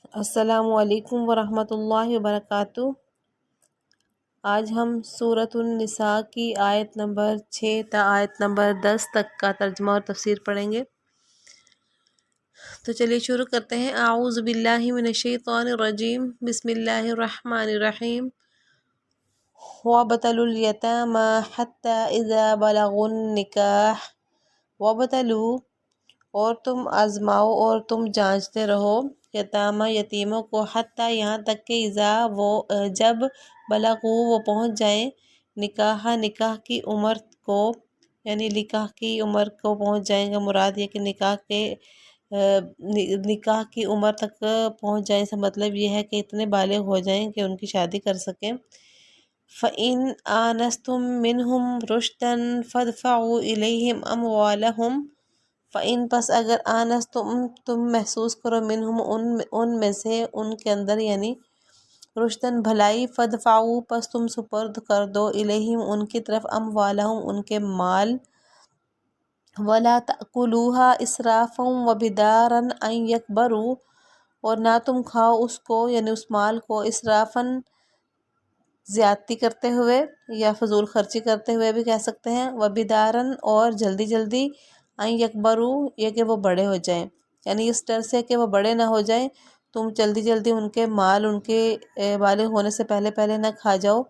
السلام علیکم ورحمۃ اللہ وبرکاتہ۔ آج ہم سورۃ النساء کی آیت نمبر 6 تا آیت نمبر 10 تک کا ترجمہ اور تفسیر پڑھیں گے۔ تو چلیے شروع کرتے ہیں۔ اعوذ باللہ من الشیطان الرجیم، بسم اللہ الرحمن الرحیم۔ وَابْتَلُوا الْيَتَامَى حَتَّى إِذَا بَلَغُوا النِّكَاحَ۔ وَابْتَلُوا، اور تم آزماؤ اور تم جانچتے رہو، یتامہ یتیموں کو، حتیٰ یہاں تک کہ اذا وہ جب بلغو وہ پہنچ جائیں، نکاح کی عمر کو، یعنی نکاح کی عمر کو پہنچ جائیں گا۔ مراد یہ کہ نکاح کی عمر تک پہنچ جائیں سے مطلب یہ ہے کہ اتنے بالغ ہو جائیں کہ ان کی شادی کر سکیں۔ فَإِنْ آنَسْتُم مِّنْهُمْ رُشْدًا فَادْفَعُوا إِلَيْهِمْ أَمْوَالَهُمْ۔ فَإِن، پس اگر تم محسوس کرو منہم ان میں سے، ان کے اندر یعنی رشدن بھلائی، فدفعوا، پس تم سپرد کر دو، الیہم ان کی طرف، اموالہم ان کے مال، ولا تأکلوها اسرافا وبدارا ان یکبروا، اور نہ تم کھاؤ اس کو یعنی اس مال کو، اسرافا زیادتی کرتے ہوئے یا فضول خرچی کرتے ہوئے بھی کہہ سکتے ہیں، وبدارن اور جلدی جلدی، ان یکبروا یہ کہ وہ بڑے ہو جائیں، یعنی اس ڈر سے کہ وہ بڑے نہ ہو جائیں تم جلدی جلدی ان کے مال ان کے بالغ ہونے سے پہلے پہلے نہ کھا جاؤ،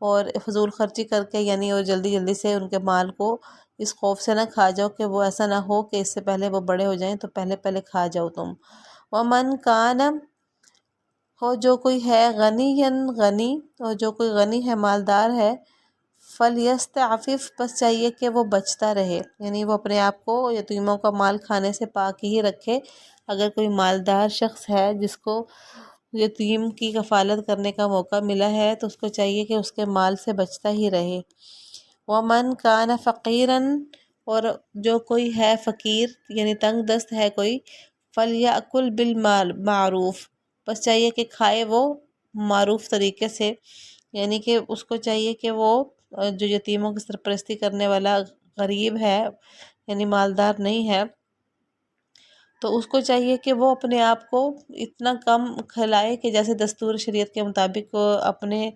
اور فضول خرچی کر کے یعنی اور جلدی جلدی سے ان کے مال کو اس خوف سے نہ کھا جاؤ کہ وہ ایسا نہ ہو کہ اس سے پہلے وہ بڑے ہو جائیں تو پہلے پہلے کھا جاؤ تم۔ ومن کان، ہو جو کوئی ہے، غنی، اور جو کوئی غنی ہے مالدار ہے، فلیستعفف، بس چاہیے کہ وہ بچتا رہے، یعنی وہ اپنے آپ کو یتیموں کا مال کھانے سے پاک ہی رکھے۔ اگر کوئی مالدار شخص ہے جس کو یتیم کی کفالت کرنے کا موقع ملا ہے تو اس کو چاہیے کہ اس کے مال سے بچتا ہی رہے۔ ومن کان فقیرا، اور جو کوئی ہے فقیر یعنی تنگ دست ہے کوئی، فلیأکل بالمعروف، بس چاہیے کہ کھائے وہ معروف طریقے سے، یعنی کہ اس کو چاہیے کہ وہ جو یتیموں کی سرپرستی کرنے والا غریب ہے یعنی مالدار نہیں ہے تو اس کو چاہیے کہ وہ اپنے آپ کو اتنا کم کھلائے کہ جیسے دستور شریعت کے مطابق اپنے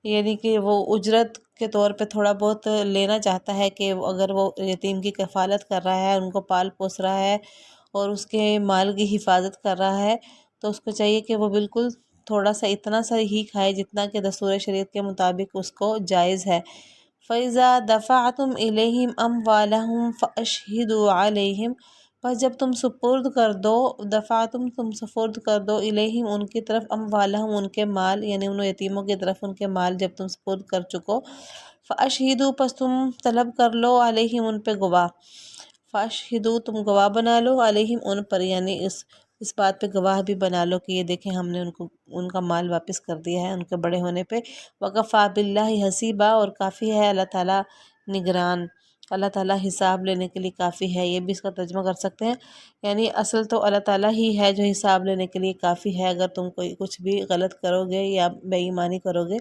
یعنی کہ وہ اجرت کے طور پہ تھوڑا بہت لینا چاہتا ہے، کہ اگر وہ یتیم کی کفالت کر رہا ہے، ان کو پال پوس رہا ہے اور اس کے مال کی حفاظت کر رہا ہے تو اس کو چاہیے کہ وہ بالکل تھوڑا سا اتنا سا ہی کھائے جتنا کہ دستور شریعت کے مطابق اس کو جائز ہے۔ فَإِذَا دَفَعْتُمْ إِلَيْهِمْ أَمْوَالَهُمْ فَأَشْهِدُوا عَلَيْهِمْ، پس جب تم سپرد کر دو، تم سپرد کر دو الیہم ان کی طرف، اموالہم ان کے مال، یعنی ان یتیموں کی طرف ان کے مال جب تم سپرد کر چکو، فاشہدوا، پس تم طلب کر لو، علیہم ان پہ گواہ، فاشہدوا تم گواہ بنا لو، علیہم ان پر، یعنی اس بات پہ گواہ بھی بنا لو کہ یہ دیکھیں ہم نے ان کا مال واپس کر دیا ہے ان کے بڑے ہونے پہ۔ وکفیٰ باللہ حسیبا، اور کافی ہے اللہ تعالیٰ نگران، اللہ تعالیٰ حساب لینے کے لیے کافی ہے، یہ بھی اس کا ترجمہ کر سکتے ہیں، یعنی اصل تو اللہ تعالیٰ ہی ہے جو حساب لینے کے لیے کافی ہے اگر تم کوئی کچھ بھی غلط کرو گے یا بے ایمانی کرو گے۔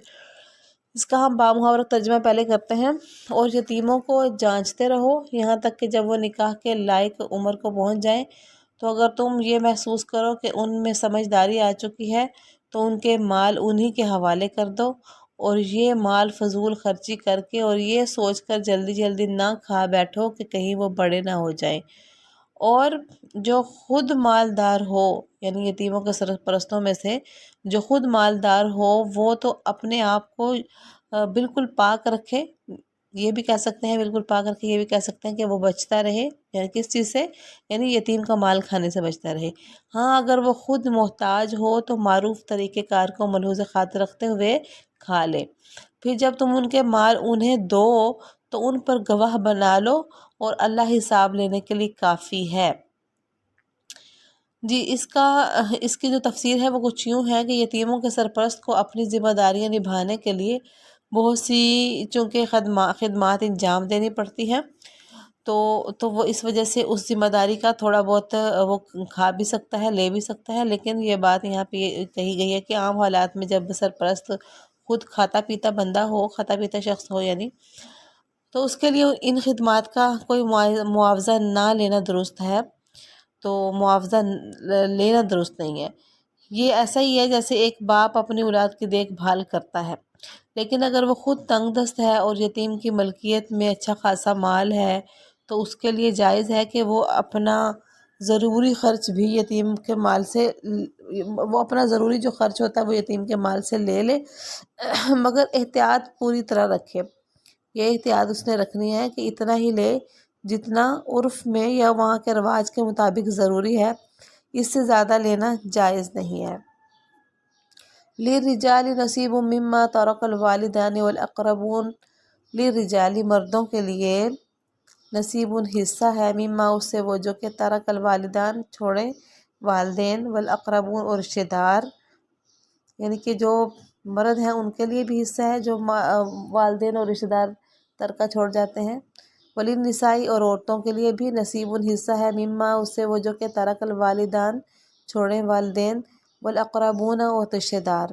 اس کا ہم بامحاورہ ترجمہ پہلے کرتے ہیں۔ اور یتیموں کو جانچتے رہو یہاں تک کہ جب وہ نکاح کے لائق عمر کو پہنچ جائیں، تو اگر تم یہ محسوس کرو کہ ان میں سمجھداری آ چکی ہے تو ان کے مال انہی کے حوالے کر دو، اور یہ مال فضول خرچی کر کے اور یہ سوچ کر جلدی جلدی نہ کھا بیٹھو کہ کہیں وہ بڑے نہ ہو جائیں۔ اور جو خود مالدار ہو، یعنی یتیموں کے سرپرستوں میں سے جو خود مالدار ہو، وہ تو اپنے آپ کو بالکل پاک رکھے، یہ بھی کہہ سکتے ہیں بالکل پاک رکھے، یہ بھی کہہ سکتے ہیں کہ وہ بچتا رہے، یعنی کس چیز سے، یعنی یتیم کا مال کھانے سے بچتا رہے۔ ہاں اگر وہ خود محتاج ہو تو معروف طریقہ کار کو ملحوظ خاطر رکھتے ہوئے کھا لے۔ پھر جب تم ان کے مال انہیں دو تو ان پر گواہ بنا لو، اور اللہ حساب لینے کے لیے کافی ہے۔ جی اس کی جو تفسیر ہے وہ کچھ یوں ہے کہ یتیموں کے سرپرست کو اپنی ذمہ داریاں نبھانے کے لیے بہت سی چونکہ خدمات انجام دینی پڑتی ہیں، تو وہ اس وجہ سے اس ذمہ داری کا تھوڑا بہت وہ کھا بھی سکتا ہے، لے بھی سکتا ہے، لیکن یہ بات یہاں پہ کہی گئی ہے کہ عام حالات میں جب سرپرست خود کھاتا پیتا بندہ ہو، کھاتا پیتا شخص ہو یعنی، تو اس کے لیے ان خدمات کا کوئی معاوضہ نہ لینا درست ہے، تو معاوضہ لینا درست نہیں ہے۔ یہ ایسا ہی ہے جیسے ایک باپ اپنی اولاد کی دیکھ بھال کرتا ہے، لیکن اگر وہ خود تنگ دست ہے اور یتیم کی ملکیت میں اچھا خاصا مال ہے تو اس کے لیے جائز ہے کہ وہ اپنا ضروری خرچ بھی یتیم کے مال سے، وہ اپنا ضروری جو خرچ ہوتا ہے وہ یتیم کے مال سے لے لے، مگر احتیاط پوری طرح رکھے۔ یہ احتیاط اس نے رکھنی ہے کہ اتنا ہی لے جتنا عرف میں یا وہاں کے رواج کے مطابق ضروری ہے، اس سے زیادہ لینا جائز نہیں ہے۔ لِلرِّجَالِ نَصِیبٌ مِّمَّا تَرَکَ الْوَالِدَانِ وَالْأَقْرَبُونَ، لِلرِّجَالِ مردوں کے لیے، نصیب حصہ ہے، مما اس سے وہ جو کہ ترک الوالدان چھوڑے، والدین، والاقربون اور رشتہ دار، یعنی کہ جو مرد ہیں ان کے لیے بھی حصہ ہے جو والدین اور رشتہ دار ترکہ چھوڑ جاتے ہیں۔ وللنساء اور عورتوں کے لیے بھی نصیب حصہ ہے، مما اس سے وہ جو کہ ترک الوالدان چھوڑیں، والدین، والاقربون اور رشتہ دار،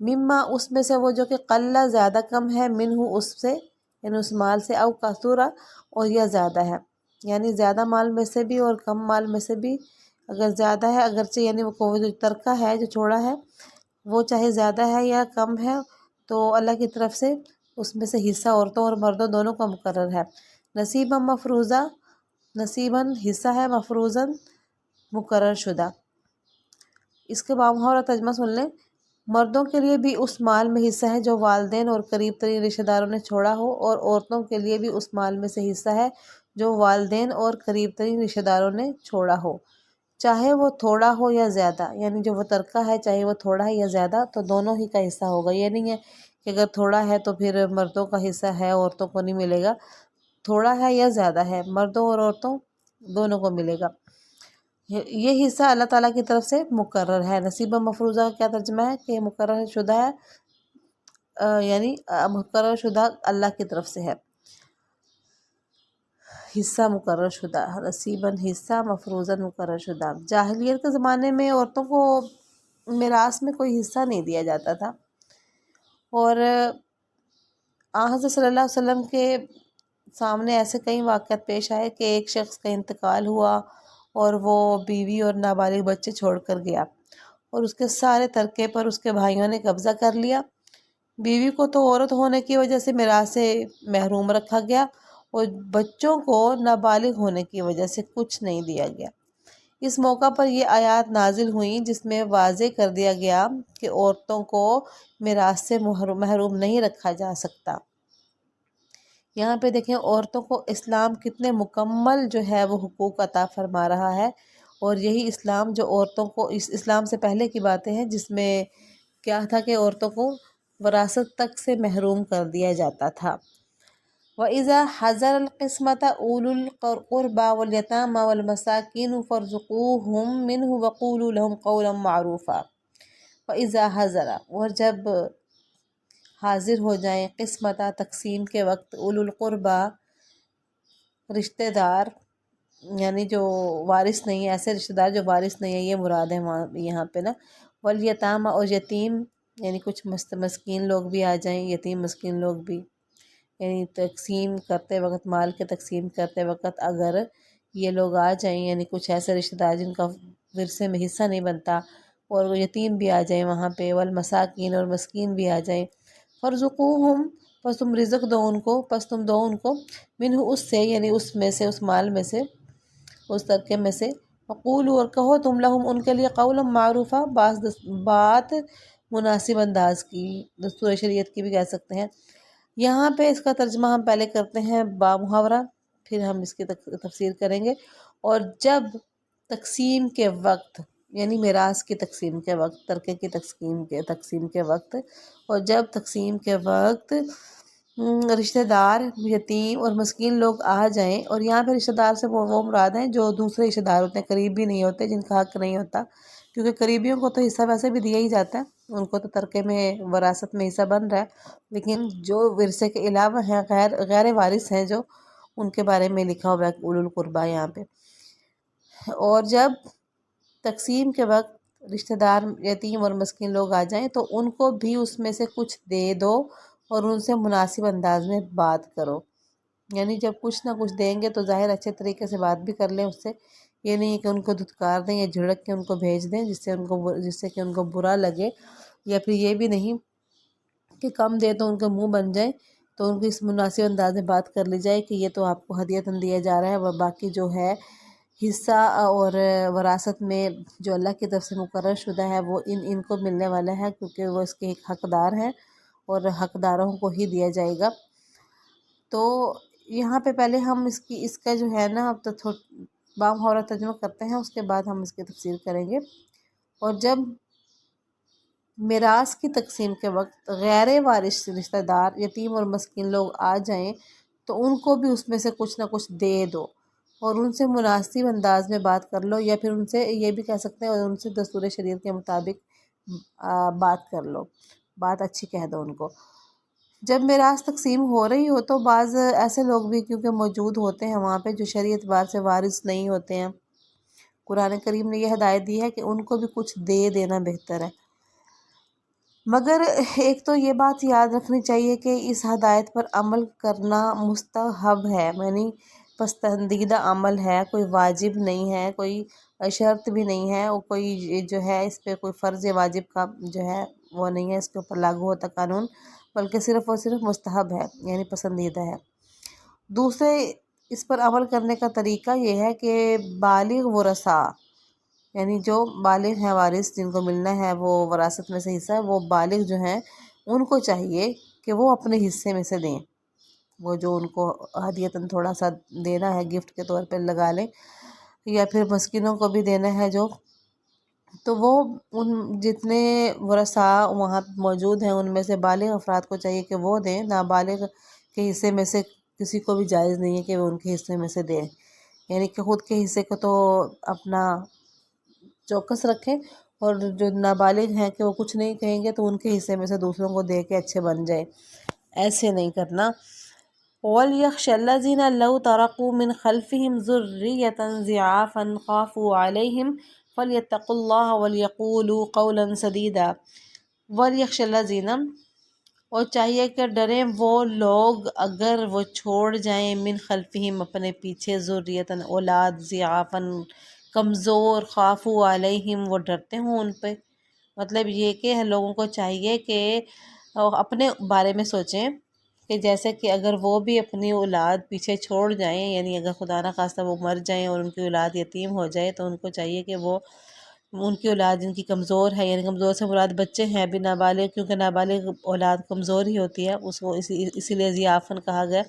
مما اس میں سے وہ جو کہ قلّ زیادہ کم ہے، منہ اس سے یعنی اس مال سے، او کثورا اور یا زیادہ ہے، یعنی زیادہ مال میں سے بھی اور کم مال میں سے بھی اگر زیادہ ہے، اگرچہ یعنی وہ جو ترکہ ہے جو چھوڑا ہے وہ چاہے زیادہ ہے یا کم ہے تو اللہ کی طرف سے اس میں سے حصہ عورتوں اور مردوں دونوں کا مقرر ہے۔ نصیبا مفروضہ، نصیباً حصہ ہے، مفروضاً مقرر شدہ۔ اس کے بامحاورہ ترجمہ سن لیں۔ مردوں کے لیے بھی اس مال میں حصہ ہے جو والدین اور قریب ترین رشتہ داروں نے چھوڑا ہو، اور عورتوں کے لیے بھی اس مال میں سے حصہ ہے جو والدین اور قریب ترین رشتہ داروں نے چھوڑا ہو، چاہے وہ تھوڑا ہو یا زیادہ، یعنی جو وہ ترکہ ہے چاہے وہ تھوڑا ہے یا زیادہ تو دونوں ہی کا حصہ ہوگا۔ یہ نہیں ہے کہ اگر تھوڑا ہے تو پھر مردوں کا حصہ ہے عورتوں کو نہیں ملے گا، تھوڑا ہے یا زیادہ ہے مردوں اور عورتوں دونوں کو ملے گا۔ یہ حصہ اللہ تعالیٰ کی طرف سے مقرر ہے۔ نصیبہ مفروضہ کا کیا ترجمہ ہے کہ مقرر شدہ ہے، یعنی مقرر شدہ اللہ کی طرف سے ہے، حصہ مقرر شدہ، نصیباً حصہ، مفروضاً مقرر شدہ۔ جاہلیت کے زمانے میں عورتوں کو میراث میں کوئی حصہ نہیں دیا جاتا تھا، اور حضرت صلی اللہ علیہ وسلم کے سامنے ایسے کئی واقعات پیش آئے کہ ایک شخص کا انتقال ہوا اور وہ بیوی اور نابالغ بچے چھوڑ کر گیا، اور اس کے سارے ترکے پر اس کے بھائیوں نے قبضہ کر لیا۔ بیوی کو تو عورت ہونے کی وجہ سے میراث سے محروم رکھا گیا، اور بچوں کو نابالغ ہونے کی وجہ سے کچھ نہیں دیا گیا۔ اس موقع پر یہ آیات نازل ہوئیں جس میں واضح کر دیا گیا کہ عورتوں کو میراث سے محروم نہیں رکھا جا سکتا۔ یہاں پہ دیکھیں عورتوں کو اسلام کتنے مکمل جو ہے وہ حقوق عطا فرما رہا ہے، اور یہی اسلام جو عورتوں کو، اس اسلام سے پہلے کی باتیں ہیں جس میں کیا تھا کہ عورتوں کو وراثت تک سے محروم کر دیا جاتا تھا۔ وَإِذَا حَضَرَ الْقِسْمَةَ أُولُو الْقُرْبَى وَالْيَتَامَى وَالْمَسَاكِينُ فَارْزُقُوهُم مِّنْهُ وَقُولُوا لَهُمْ قَوْلًا مَّعْرُوفًا۔ وَإِذَا حَضَرَ، اور جب حاضر ہو جائیں، قسمتہ تقسیم کے وقت، اولو القربہ رشتہ دار، یعنی جو وارث نہیں ہے، ایسے رشتہ دار جو وارث نہیں ہے، یہ مراد ہے یہاں پہ نا، والیتامہ اور یتیم، یعنی کچھ مسکین لوگ بھی آ جائیں، یتیم مسکین لوگ بھی، یعنی تقسیم کرتے وقت، مال کے تقسیم کرتے وقت اگر یہ لوگ آ جائیں، یعنی کچھ ایسے رشتہ دار جن کا ورثے میں حصہ نہیں بنتا، اور وہ یتیم بھی آ جائیں وہاں پہ، والمساکین اور مسکین بھی آ جائیں، فرزقوہم پس تم رزق دو ان کو، پس تم دو ان کو، منہ اس سے، یعنی اس میں سے، اس مال میں سے، اس ترکے میں سے، وقولوا اور کہو تم لہم ان کے لیے، قولا معروفہ بات مناسب انداز کی، دستور شریعت کی بھی کہہ سکتے ہیں۔ یہاں پہ اس کا ترجمہ ہم پہلے کرتے ہیں با محاورہ، پھر ہم اس کی تفسیر کریں گے۔ اور جب تقسیم کے وقت، یعنی میراث کی تقسیم کے وقت، ترکے کی تقسیم کے وقت، اور جب تقسیم کے وقت رشتہ دار، یتیم اور مسکین لوگ آ جائیں، اور یہاں پہ رشتہ دار سے وہ مراد ہیں جو دوسرے رشتہ دار ہوتے ہیں، قریبی نہیں ہوتے، جن کا حق نہیں ہوتا، کیونکہ قریبیوں کو تو حصہ ویسے بھی دیا ہی جاتا ہے، ان کو تو ترکے میں، وراثت میں حصہ بن رہا ہے، لیکن جو ورثے کے علاوہ ہیں، غیر وارث ہیں جو، ان کے بارے میں لکھا ہوا ہے اولو القربہ یہاں پہ۔ اور جب تقسیم کے وقت رشتہ دار، یتیم اور مسکین لوگ آ جائیں تو ان کو بھی اس میں سے کچھ دے دو، اور ان سے مناسب انداز میں بات کرو، یعنی جب کچھ نہ کچھ دیں گے تو ظاہر اچھے طریقے سے بات بھی کر لیں اس سے، یہ نہیں ہے کہ ان کو دھتکار دیں یا جھڑک کے ان کو بھیج دیں جس سے کہ ان کو برا لگے، یا پھر یہ بھی نہیں کہ کم دے تو ان کے منہ بن جائے، تو ان کو اس مناسب انداز میں بات کر لی جائے کہ یہ تو آپ کو ہدیتاً دیا جا رہا ہے، اور باقی جو ہے حصہ اور وراثت میں جو اللہ کی طرف سے مقرر شدہ ہے وہ ان کو ملنے والا ہے، کیونکہ وہ اس کے ایک حقدار ہیں اور حقداروں کو ہی دیا جائے گا۔ تو یہاں پہ پہلے ہم اس کا جو ہے نا اب تو بامحورہ ترجمہ کرتے ہیں، اس کے بعد ہم اس کی تفسیر کریں گے۔ اور جب میراث کی تقسیم کے وقت غیر وارث رشتہ دار، یتیم اور مسکین لوگ آ جائیں تو ان کو بھی اس میں سے کچھ نہ کچھ دے دو، اور ان سے مناسب انداز میں بات کر لو، یا پھر ان سے یہ بھی کہہ سکتے ہیں اور ان سے دستور شریعت کے مطابق بات کر لو، بات اچھی کہہ دو ان کو۔ جب میراث تقسیم ہو رہی ہو تو بعض ایسے لوگ بھی کیونکہ موجود ہوتے ہیں وہاں پہ جو شرعی اعتبار سے وارث نہیں ہوتے ہیں، قرآن کریم نے یہ ہدایت دی ہے کہ ان کو بھی کچھ دے دینا بہتر ہے۔ مگر ایک تو یہ بات یاد رکھنی چاہیے کہ اس ہدایت پر عمل کرنا مستحب ہے، یعنی پسندیدہ عمل ہے، کوئی واجب نہیں ہے، کوئی شرط بھی نہیں ہے، اور کوئی جو ہے اس پہ کوئی فرض واجب کا جو ہے وہ نہیں ہے، اس کے اوپر لاگو ہوتا قانون، بلکہ صرف اور صرف مستحب ہے، یعنی پسندیدہ ہے۔ دوسرے اس پر عمل کرنے کا طریقہ یہ ہے کہ بالغ ورثاء، یعنی جو بالغ ہیں وارث جن کو ملنا ہے وہ وراثت میں سے حصہ ہے، وہ بالغ جو ہیں ان کو چاہیے کہ وہ اپنے حصے میں سے دیں، وہ جو ان کو ہدیتاً تھوڑا سا دینا ہے گفٹ کے طور پہ لگا لیں، یا پھر مسکینوں کو بھی دینا ہے جو، تو وہ ان جتنے ورثاء وہاں موجود ہیں ان میں سے بالغ افراد کو چاہیے کہ وہ دیں، نابالغ کے حصے میں سے کسی کو بھی جائز نہیں ہے کہ وہ ان کے حصے میں سے دیں، یعنی کہ خود کے حصے کو تو اپنا چوکس رکھیں، اور جو نابالغ ہیں کہ وہ کچھ نہیں کہیں گے تو ان کے حصے میں سے دوسروں کو دے کے اچھے بن جائیں، ایسے نہیں کرنا۔ وَلْيَخْشَ الَّذِينَ لَوْ تَرَكُوا مِنْ خَلْفِهِمْ ذُرِّيَّةً ضِعَافًا خَافُوا عَلَيْهِمْ فَلْيَتَّقُوا اللَّهَ وَلْيَقُولُوا قَوْلًا سَدِيدًا۔ وَلْيَخْشَ الَّذِينَ، اور چاہیے کہ ڈریں وہ لوگ اگر وہ چھوڑ جائیں من خلفہم اپنے پیچھے ذریۃً اولاد، ضعافاً کمزور، خافوا علیہم وہ ڈرتے ہوں ان پہ، مطلب یہ کہ لوگوں کو چاہیے کہ اپنے بارے میں سوچیں کہ جیسے کہ اگر وہ بھی اپنی اولاد پیچھے چھوڑ جائیں، یعنی اگر خدا نہ خواستہ وہ مر جائیں اور ان کی اولاد یتیم ہو جائے تو ان کو چاہیے کہ وہ ان کی اولاد جن کی کمزور ہے، یعنی کمزور سے مراد بچے ہیں بھی نابالغ، کیونکہ نابالغ اولاد کمزور ہی ہوتی ہے، اس کو اسی لیے ضیافن کہا گیا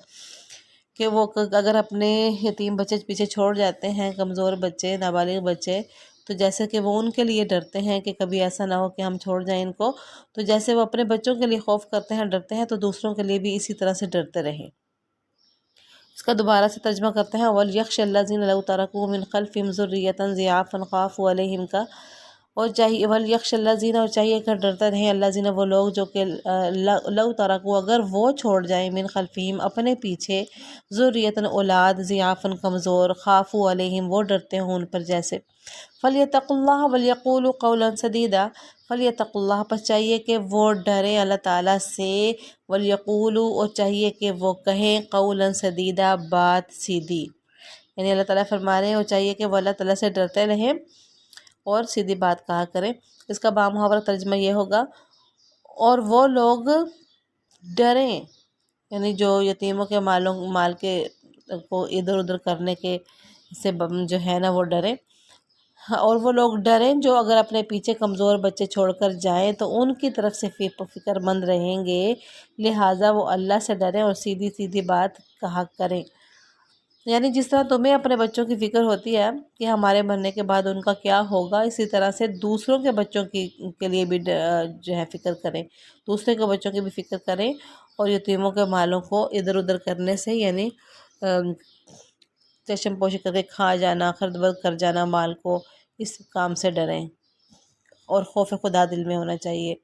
کہ وہ اگر اپنے یتیم بچے پیچھے چھوڑ جاتے ہیں، کمزور بچے، نابالغ بچے، تو جیسے کہ وہ ان کے لیے ڈرتے ہیں کہ کبھی ایسا نہ ہو کہ ہم چھوڑ جائیں ان کو، تو جیسے وہ اپنے بچوں کے لیے خوف کرتے ہیں، ڈرتے ہیں، تو دوسروں کے لیے بھی اسی طرح سے ڈرتے رہیں۔ اس کا دوبارہ سے ترجمہ کرتے ہیں، وَلْيَخْشَ الَّذِينَ لَوْ تَرَكُوا مِنْ خَلْفِهِمْ ذُرِّيَّةً ضِعَافًا خَافُوا عَلَيْهِمْ کا، اور چاہیے وَلْيَخْشَ الَّذِينَ، اور چاہیے کہ ڈرتا رہیں الَّذِينَ وہ لوگ جو کہ لَوْ تَرَكُوا اگر وہ چھوڑ جائیں مِنْ خَلْفِهِمْ اپنے پیچھے ذُرِّيَّةً اولاد، ضِعَافًا کمزور، خَافُوا عَلَيْهِمْ وہ ڈرتے ہوں ان پر جیسے، فَلْيَتَّقُوا اللَّهَ وَلْيَقُولُوا قَوْلًا سَدِيدًا، فَلْيَتَّقُوا اللَّهَ پس چاہیے کہ وہ ڈریں اللہ تعالیٰ سے، وَلْيَقُولُوا اور چاہیے کہ وہ کہیں قَوْلًا سَدِيدًا بات سیدھی، یعنی اللہ تعالیٰ فرما رہے ہیں اور چاہیے کہ وہ اللہ تعالیٰ سے ڈرتے رہیں اور سیدھی بات کہا کریں۔ اس کا بامحاورہ ترجمہ یہ ہوگا، اور وہ لوگ ڈریں، یعنی جو یتیموں کے مال کے کو ادھر ادھر کرنے کے سے جو ہے نا وہ ڈریں، اور وہ لوگ ڈریں جو اگر اپنے پیچھے کمزور بچے چھوڑ کر جائیں تو ان کی طرف سے فکر مند رہیں گے، لہٰذا وہ اللہ سے ڈریں اور سیدھی سیدھی بات کہا کریں، یعنی جس طرح تمہیں اپنے بچوں کی فکر ہوتی ہے کہ ہمارے مرنے کے بعد ان کا کیا ہوگا، اسی طرح سے دوسروں کے بچوں کے لیے بھی جو ہے فکر کریں، دوسرے کے بچوں کی بھی فکر کریں، اور یتیموں کے مالوں کو ادھر ادھر کرنے سے، یعنی چشم پوشی کر کے کھا جانا، خرد برد کر جانا مال کو، اس کام سے ڈریں اور خوف خدا دل میں ہونا چاہیے۔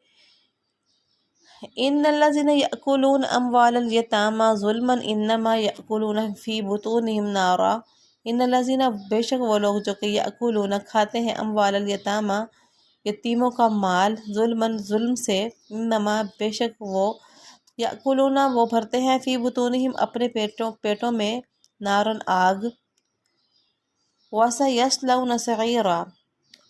ان الذين ياكلون اموال اليتامى ظلما انما ياكلون في بطونهم نارا، ان الذين بے شک وہ لوگ جو کہ یاکلون کھاتے ہیں اموال الیتامى یتیموں کا مال، ظلمن ظلم سے، انما بے شک وہ یاکلون وہ بھرتے ہیں فی بطونہم اپنے پیٹوں میں، نارن آگ، وَسَيَصْلَوْنَ سَعِيرًا،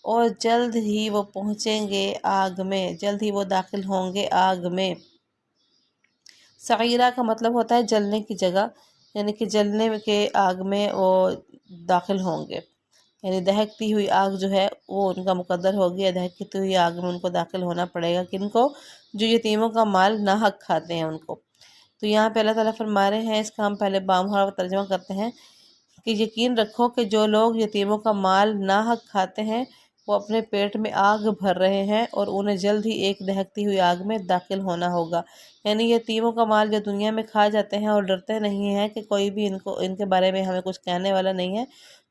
اور جلد ہی وہ پہنچیں گے آگ میں، جلد ہی وہ داخل ہوں گے آگ میں۔ سعیرہ کا مطلب ہوتا ہے جلنے کی جگہ، یعنی کہ جلنے کے آگ میں وہ داخل ہوں گے، یعنی دہکتی ہوئی آگ جو ہے وہ ان کا مقدر ہوگی، یا دہکتی ہوئی آگ میں ان کو داخل ہونا پڑے گا۔ کن کو؟ جو یتیموں کا مال ناحق کھاتے ہیں ان کو۔ تو یہاں پہ اللہ تعالیٰ فرما رہے ہیں، اس کا ہم پہلے بامہرا ترجمہ کرتے ہیں کہ یقین رکھو کہ جو لوگ یتیموں کا مال ناحق کھاتے ہیں وہ اپنے پیٹ میں آگ بھر رہے ہیں، اور انہیں جلد ہی ایک دہکتی ہوئی آگ میں داخل ہونا ہوگا۔ یعنی یتیموں کا مال جو دنیا میں کھا جاتے ہیں اور ڈرتے نہیں ہیں کہ کوئی بھی ان کے بارے میں ہمیں کچھ کہنے والا نہیں ہے،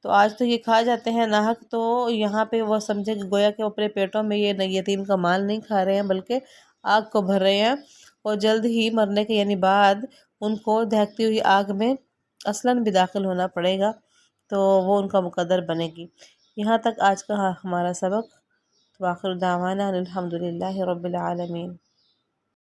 تو آج تو یہ کھا جاتے ہیں ناحق، تو یہاں پہ وہ سمجھے کہ گویا کہ وہ اپنے پیٹوں میں یہ یتیم کا مال نہیں کھا رہے ہیں بلکہ آگ کو بھر رہے ہیں، اور جلد ہی مرنے کے یعنی بعد ان کو دہکتی ہوئی آگ میں اصلاً بھی داخل ہونا پڑے گا، تو وہ ان کا مقدر بنے گی۔ یہاں تک آج کا ہمارا سبق۔ وآخر دعوانا الحمد للہ رب العالمین۔